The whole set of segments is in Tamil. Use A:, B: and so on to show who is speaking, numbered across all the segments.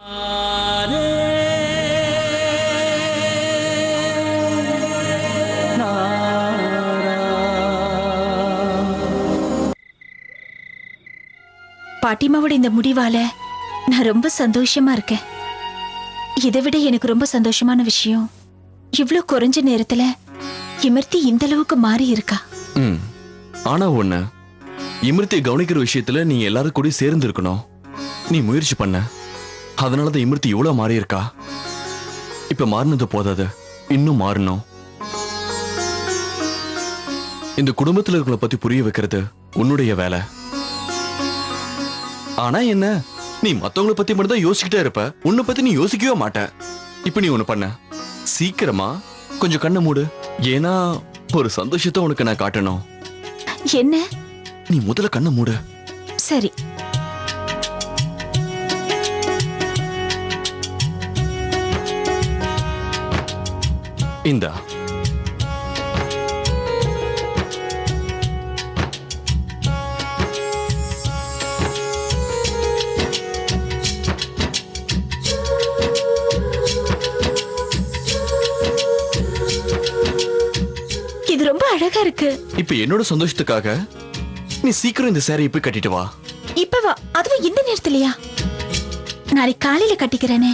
A: பாட்டிமாவோட இந்த முடிவால நான் ரொம்ப சந்தோஷமா இருக்கேன். இதை விட எனக்கு ரொம்ப சந்தோஷமான விஷயம், இவ்ளோ குறைஞ்ச நேரத்துல இமர்த்தி இந்த அளவுக்கு மாறி இருக்கா.
B: ஆனா ஒண்ணு, இமிர்த்தியை கவனிக்கிற விஷயத்துல நீ எல்லாரும் கூட சேர்ந்து இருக்கணும். நீ முயற்சி பண்ண, அதனாலதான் இமிர்த்தி இவ்வளவு மாறி இருக்கா. இப்ப மாறினது போதாது, இன்னும் மாறணும். இந்த குடும்பத்துல இருக்கிற பத்தி புரிய வைக்கிறது உன்னுடைய வேலை. ஆனா என்ன, நீ மத்தவங்களை பத்தி மட்டும் தான் யோசிச்சுட்டே இருப்ப, உன்னை பத்தி நீ யோசிக்கவே மாட்ட. இப்ப நீ ஒண்ணு பண்ண, சீக்கிரமா கொஞ்சம் கண்ணை மூடு. ஏன்னா ஒரு சந்தோஷத்தை உனக்கு நான் காட்டணும்.
A: என்ன?
B: நீ முதல்ல கண்ணை மூடு.
A: சரி.
B: இந்தா.
A: இது ரொம்ப அழகா இருக்கு.
B: இப்ப என்னோட சந்தோஷத்துக்காக நீ சீக்கிரம் இந்த சாரி போய் கட்டிட்டு வா.
A: இப்ப வா? அதுவும் இந்த நேரத்துலயா? நாளைக்கு காலையில கட்டிக்கிறேனே.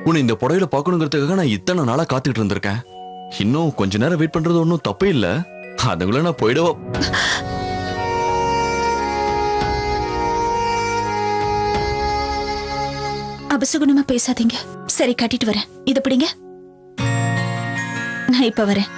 B: உன்னை இந்த புடவையில பாக்கணுங்கிறதுக்காக நான் இத்தனை நாளா காத்துக்கிட்டு இருந்திருக்கேன். இன்னும் கொஞ்ச நேரம் வெயிட் பண்றது ஒன்னும் தப்பே இல்ல. அதுக்குள்ள நான் போயிடுவோம்.
A: அபசகுணமா பேசாதீங்க. சரி, கட்டிட்டு வரேன். இத பிடிங்க. நான் இப்ப வரேன்.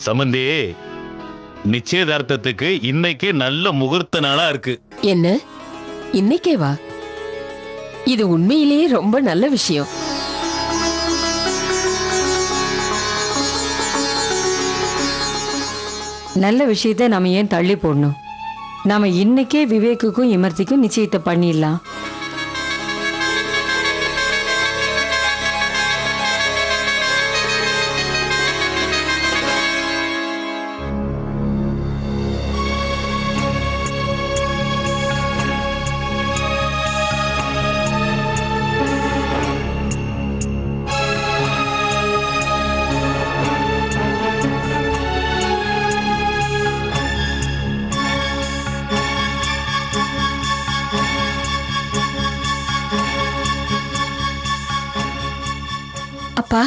C: சம்பந்தி, நிச்சயதார்த்தத்துக்கு இன்னைக்கு நல்ல முகூர்த்த நாளா இருக்கு.
D: என்ன, இன்னைக்கே வா? இது உண்மையிலேயே ரொம்ப நல்ல விஷயம்.
E: நல்ல விஷயத்தை நாம ஏன் தள்ளி போடணும்? நாம இன்னைக்கே விவேக்குக்கும் இமர்த்திக்கும் நிச்சயத்தை பண்ணிடலாம்.
A: அப்பா,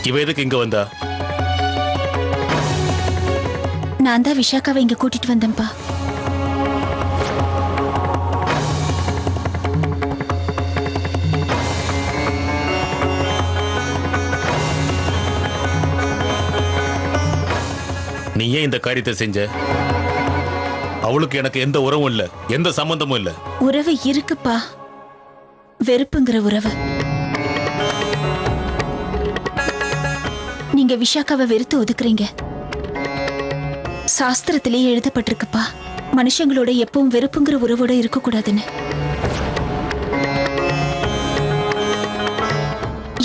C: இவ எதுக்கு இங்க வந்தா?
A: நான் தான் விஷாக்காவை இங்க கூட்டிட்டு வந்தேன்ப்பா.
C: நீ ஏன் இந்த காரியத்தை செஞ்ச? அவளுக்கு எனக்கு எந்த உறவும் இல்ல, எந்த சம்பந்தமும் இல்ல.
A: உறவு இருக்குப்பா, வெறுப்புங்கிற உறவு. நீங்க விஷாக்காவை வெறுத்து ஒதுக்குறீங்க. சாஸ்திரத்திலேயே எழுதப்பட்டிருக்குப்பா, மனுஷங்களோட எப்பவும் வெறுப்புங்கிற உறவோட இருக்கக்கூடாதுன்னு.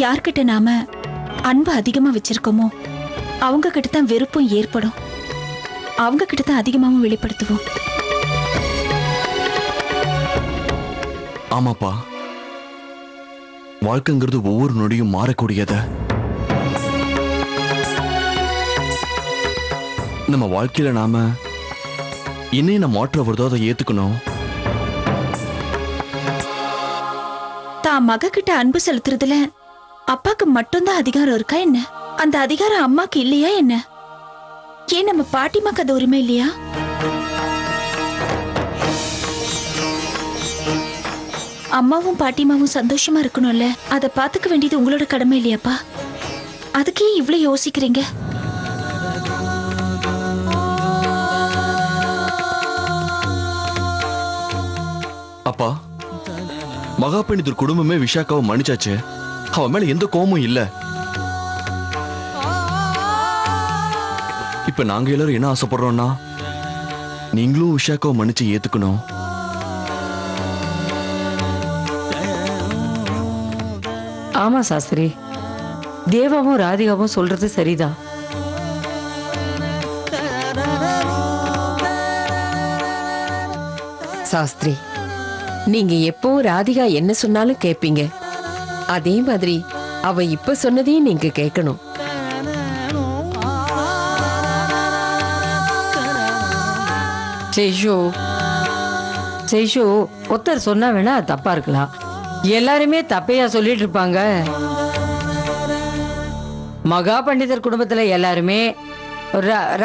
A: யார்கிட்ட நாம அன்பு அதிகமா வச்சிருக்கோமோ அவங்க கிட்ட தான் வெறுப்பும் ஏற்படும், அவங்க கிட்ட தான் அதிகமாவும் வெளிப்படுத்துவோம்.
B: ஆமாப்பா, வாழ்க்கைங்கிறது ஒவ்வொரு நொடியும் மாறக்கூடியது. நம்ம வாழ்க்கையில நாம என்ன மாற்றம் வருதோ அதை ஏத்துக்கணும்.
A: தான் மக கிட்ட அன்பு செலுத்துறதுல அப்பாக்கு மட்டும்தான் அதிகாரம் இருக்கா என்ன? அந்த அதிகாரம் அம்மாக்கு இல்லையா என்ன? ஏன் நம்ம பாட்டிமாக்கு அது உரிமை இல்லையா? அம்மாவும் பாட்டிமாவும் சந்தோஷமா இருக்கணும்ல, அதை பாத்துக்க வேண்டியது உங்களோட கடமை இல்லையாப்பா? அதுக்கே இவ்வளவு யோசிக்கிறீங்க?
B: அப்பா, மகாபண்டிதர் குடும்பமே விஷாக்காவை மன்னிச்சாச்சு. அவன் மேல எந்த கோபமும் இல்ல. இப்ப நாங்க எல்லாரும் என்ன ஆசைப்படுறோம்னா, நீங்களும் விஷாக்காவை மன்னிச்சு ஏத்துக்கணும்.
E: ஆமா சாஸ்திரி, தேவாவும் ராதிகாவும் சொல்றது சரிதான்.
D: சாஸ்திரி, நீங்க எப்பவும் ராதிகா என்ன சொன்னாலும் கேப்பீங்க. அதே மாதிரி அவ இப்ப சொன்னதையும் நீங்க கேட்கணும்.
E: சேஷு, சேஷு, ஒருத்தர் சொன்னா வேணா அது தப்பா இருக்கலாம், எல்லாருமே தப்பையா சொல்லிட்டு இருப்பாங்க. மகா பண்டிதர் குடும்பத்துல எல்லாருமே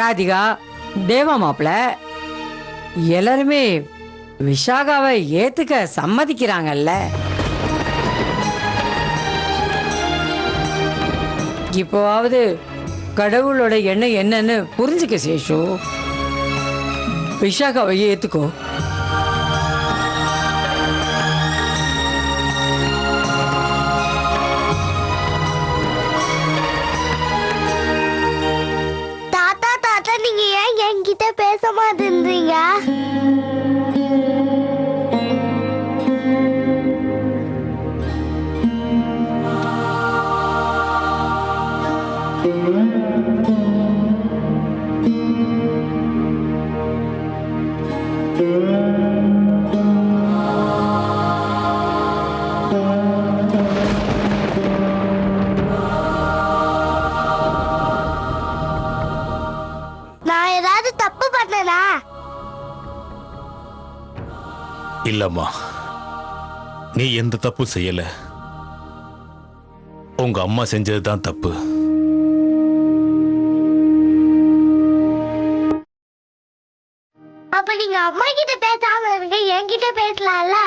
E: ராதிகா, தேவா மாப்பிள எல்லாருமே விஷாகாவை ஏத்துக்க சம்மதிக்கிறாங்கல்ல. இப்போவாவது கடவுளோட எண்ணம் என்னன்னு புரிஞ்சுக்க சேஷு. விஷாகாவை ஏத்துக்கோ.
F: தாத்தா தாத்தா, நீங்க ஏன் என்கிட்ட பேச மாட்டேன்றீங்க? நான் ஏதாவது தப்பு பண்ணனா?
C: இல்லம்மா, நீ எந்த தப்பு செய்யல. உங்க அம்மா செஞ்சதுதான் தப்பு.
F: அப்ப நீங்க அம்மா கிட்ட பேசாம இருங்க, என்கிட்ட பேசலாம்ல?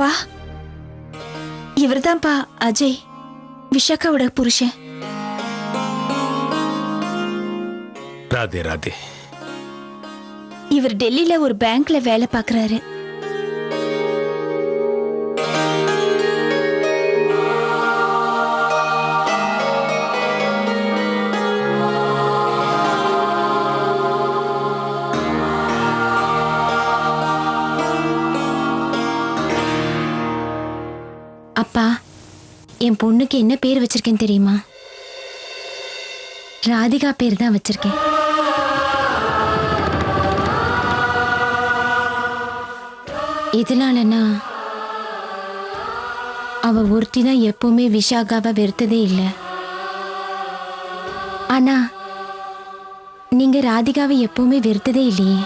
A: அப்பா, இவர்தான்ப்பா அஜய், விஷாக்காவோட புருஷன்.
C: ராதே ராதே.
A: இவர் டெல்லியில ஒரு பேங்க்ல வேலை பார்க்கறாரு.
G: அப்பா, என் பொண்ணுக்கு என்ன பேர் வச்சிருக்கேன் தெரியுமா? ராதிகா பேர் தான் வச்சிருக்கேன். இதனாலனா அவ ஒருத்தி தான் எப்பவுமே விஷாகாவை வெறுத்ததே இல்லை. ஆனா நீங்க ராதிகாவை எப்பவுமே வெறுத்ததே இல்லையே.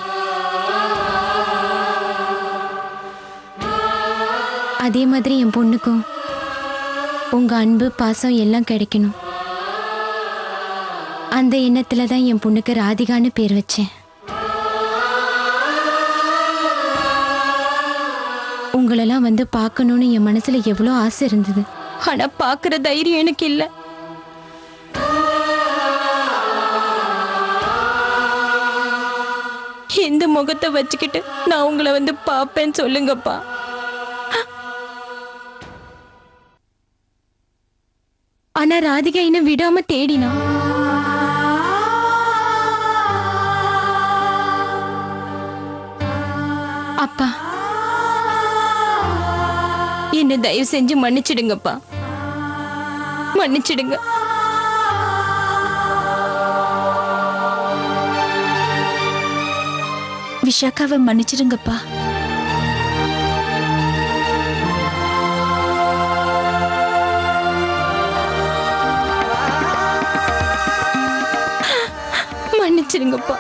G: அதே மாதிரி என் பொண்ணுக்கும் உங்க அன்பு பாசம் எல்லாம் கிடைக்கணும். அந்த எண்ணத்துல தான் என் பொண்ணுக்கு ராதிகான்னு பேர் வச்சேன். உங்களெல்லாம் வந்து பார்க்கணும்னு என் மனசுல எவ்வளோ ஆசை இருந்தது. ஆனா பார்க்குற தைரியம் எனக்கு இல்லை. எந்த முகத்தை வச்சுக்கிட்டு நான் உங்களை வந்து பார்ப்பேன்னு சொல்லுங்கப்பா. ஆனா ராதிகா என்ன விடாம தேடினா. அப்பா, என்ன தயவு செஞ்சு மன்னிச்சிடுங்கப்பா, மன்னிச்சிடுங்க.
A: விஷாக்காவை மன்னிச்சிடுங்கப்பா.
G: மன்னிச்சிடுங்கப்பா.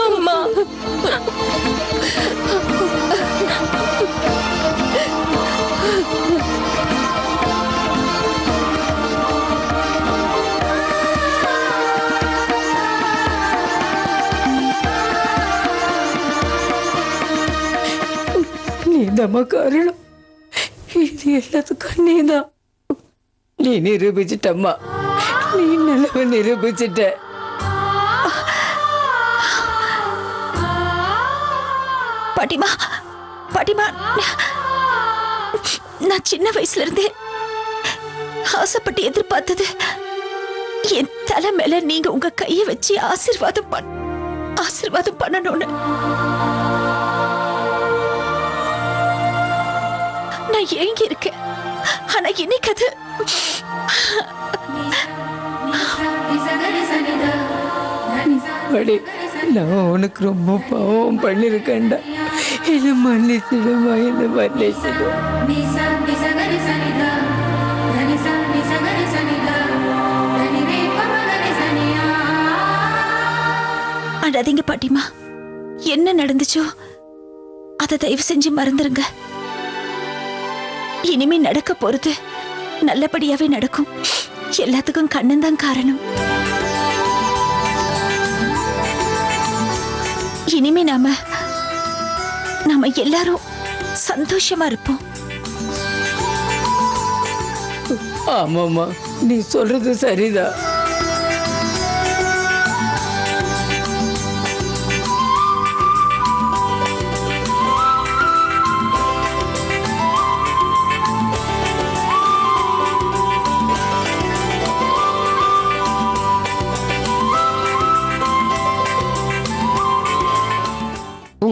G: அம்மா,
E: நீதாம்மா காரணம். இது எல்லாத்துக்கும் நீதான். நீ நிரூபிச்சிட்டம்மா, நீ நல்லவ நிரூபிச்சிட்ட.
A: பாட்டிமா, பாட்டிமா, நான் சின்ன வயசுல இருந்தே ஆசைப்பட்டு எதிர்பார்த்தது என் தலை மேல நீங்க உங்க கையை வச்சு ஆசீர்வாதம் பண்ணணும்னு. நான் ஏங்கி இருக்கேன். ஆனா இன்னைக்கு அது
E: அடே, நான் உனக்கு ரொம்ப பாவம் பண்ணிருக்கேன்டா. என்ன மன்னிச்சிடுமா, என்ன மன்னிச்சிடும்.
A: அடாதீங்க பாட்டிமா. என்ன நடந்துச்சோ அதை தயவு செஞ்சு மறந்துருங்க. இனிமே நடக்க போறது நல்லபடியாவே நடக்கும். எல்லாத்துக்கும் கண்ணன் தான் காரணம். இனிமே நாம எல்லாரும் சந்தோஷமா இருப்போம்.
E: ஆமாம்மா, நீ சொல்றது சரிதான்.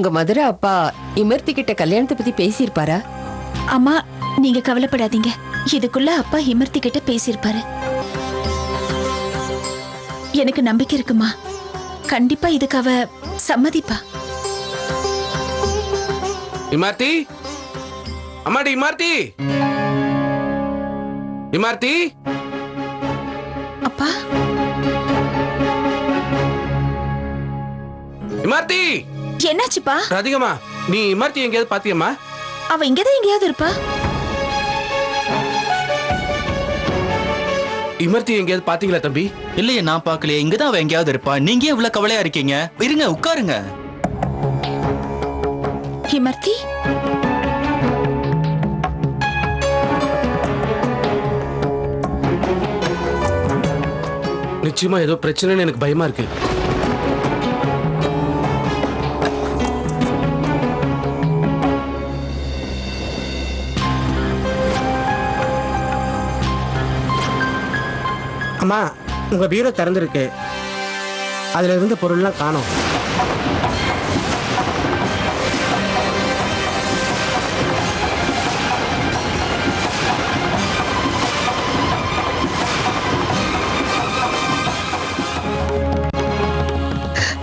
D: உங்க மதுரை அப்பா இமர்த்தி கிட்ட கல்யாணத்தை பத்தி பேசியிருப்பாரா?
A: அம்மா, நீங்க கவலைப்படாதீங்க. இதுக்குள்ள அப்பா இமர்த்தி கிட்ட பேசியிருப்பாரு. எனக்கு நம்பிக்கை இருக்குமா. கண்டிப்பா இதுக்கு அவ சம்மதிப்பா.
H: இமார்த்தி, அம்மாடி இமார்த்தி, இமார்த்தி.
A: அப்பா,
H: இமார்த்தி.
A: என்னாச்சுப்பா?
H: ராதிகம்மா, நீ இமார்த்தி எங்கேயாவது பாத்தியம்மா?
A: அவ இங்கதான் எங்கேயாவது இருப்பா.
H: இமார்த்தி எங்கேயாவது பாத்தீங்களா தம்பி?
I: இல்லையே, நான் பார்க்கலையே. இங்கதான் அவ எங்கேயாவது இருப்பா. நீங்க ஏன் இவ்வளவு கவலையா இருக்கீங்க? இருங்க, உட்காருங்க.
A: இமர்த்தி,
H: நிச்சயமா ஏதோ பிரச்சனைன்னு எனக்கு பயமா இருக்கு.
J: அம்மா, உங்க பீரோ திறந்திருக்கு. அதுல இருந்த பொருள்லாம் காணோம்.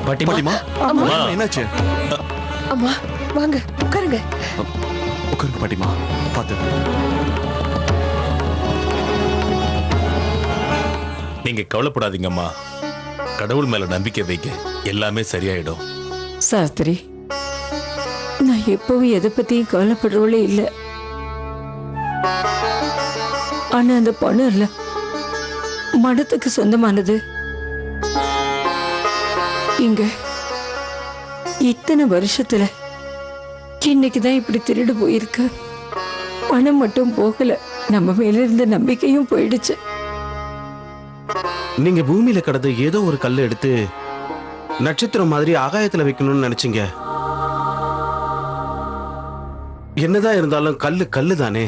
B: பாட்டிமா,
C: அம்மா.
B: என்னாச்சு?
D: அம்மா வாங்க உட்காருங்க.
B: உட்காருங்க பாட்டிமா, பாத்து.
C: நீங்க கவலைப்படாதீங்கம்மா. கடவுள் மேல நம்பிக்கை வைக்க, எல்லாமே சரியாயிடும்.
E: சாஸ்திரி, நான் எப்பவும் எதை பத்தியும் கவலைப்படுறவளே இல்லை. ஆனா அந்த பணம் இல்ல, மடத்துக்கு சொந்தமானது. இங்க இத்தனை வருஷத்துல இன்னைக்குதான் இப்படி திருடு போயிருக்கு. பணம் மட்டும் போகல, நம்ம மேல இருந்த நம்பிக்கையும் போயிடுச்சு.
H: நீங்க பூமியில கடந்த ஏதோ ஒரு கல்லை எடுத்து நட்சத்திரம் மாதிரி ஆகாயத்துல வைக்கணும்னு நினைச்சீங்க. என்னதான் இருந்தாலும் கல்லு கல்லு தானே.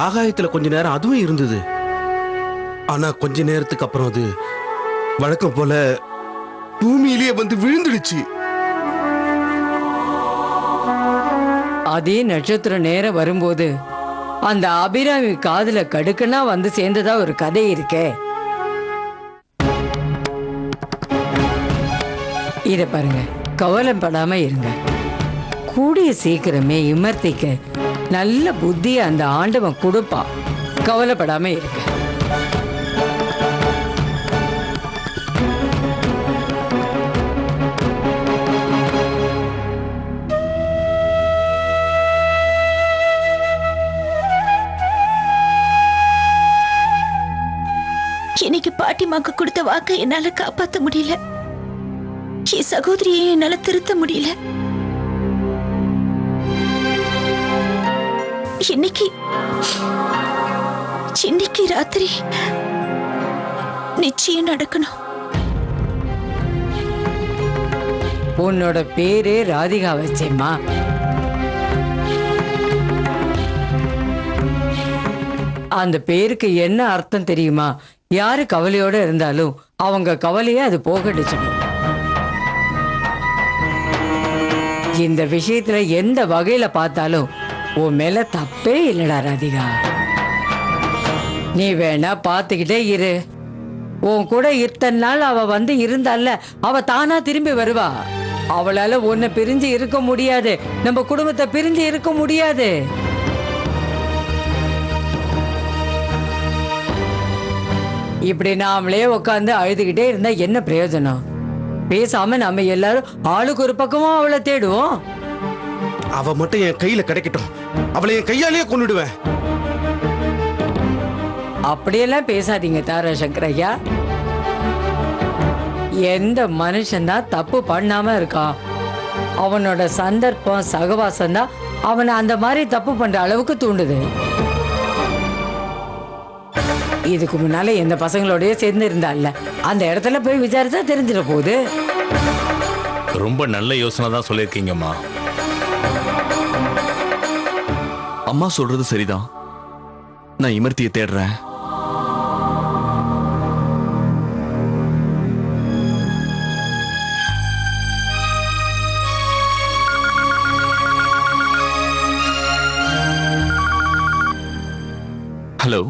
H: ஆகாயத்துல கொஞ்ச நேரம் அதுவும் இருந்தது. ஆனா கொஞ்ச நேரத்துக்கு அப்புறம் அது வழக்கம் போல பூமியிலேயே வந்து விழுந்துடுச்சு.
E: அதே நட்சத்திரம் நேரம் வரும்போது அந்த அபிராமி காதுல கடுக்கனா வந்து சேர்ந்ததா ஒரு கதை இருக்கே. இத பாருங்க, கவலைப்படாம இருங்க. கூடிய சீக்கிரமே இமர்த்திக்கு நல்ல புத்தியை அந்த ஆண்டவன் கொடுப்பான். கவலைப்படாம இருங்க.
A: இன்னைக்கு பாட்டிமாக்கு கொடுத்த வாக்கை என்னால காப்பாத்த முடியல. என் சகோதரியை என்னால திருத்த முடியல. இன்னைக்கு ராத்திரி நிச்சயம் நடக்கணும்.
E: உன்னோட பேரே ராதிகா வச்சேம்மா. அந்த பேருக்கு என்ன அர்த்தம் தெரியுமா? யாரு கவலையோட இருந்தாலும் அவங்க கவலையை அது போகடிச்சிடும். இந்த விஷயத்துல எந்த வகையில பார்த்தாலும் உன் மேல தப்பே இல்லடா ராதிகா. நீ வேணா பார்த்துக்கிட்டே இரு. உன் கூட இத்தனை நாள் அவ வந்து இருந்தால, அவ தானா திரும்பி வருவா. அவளால உன்னை பிரிஞ்சு இருக்க முடியாது, நம்ம குடும்பத்தை பிரிஞ்சு இருக்க முடியாது. இப்படி நாமளே உட்காந்து அழுதுகிட்டே இருந்தா என்ன பிரயோஜனம்? பேசாம நம்ம எல்லாரும் ஆளுக்கு ஒரு பக்கமா அவளை தேடுவோம்.
H: அவ மட்டும் என் கையில கிடைக்கட்டும், அவளை என் கையாலேயே கொன்னுடுவேன்.
E: அப்படியெல்லாம் பேசாதீங்க தாராசங்கர் ஐயா. எந்த மனுஷன்தான் தப்பு பண்ணாம இருக்கான், அவனோட சந்தர்ப்பம் சகவாசம் தான் அவனை அந்த மாதிரி தப்பு பண்ற அளவுக்கு தூண்டுது. இதுக்கு முன்னால எந்த பசங்களோடய சேர்ந்து இருந்தால அந்த இடத்துல போய் விசாரிச்சா தெரிஞ்சிட போகுது.
C: ரொம்ப நல்ல யோசனை தான் சொல்லியிருக்கீங்கம்மா.
B: அம்மா சொல்றது சரிதான். நான் இமர்த்தியை தேடுறேன். ஹலோ.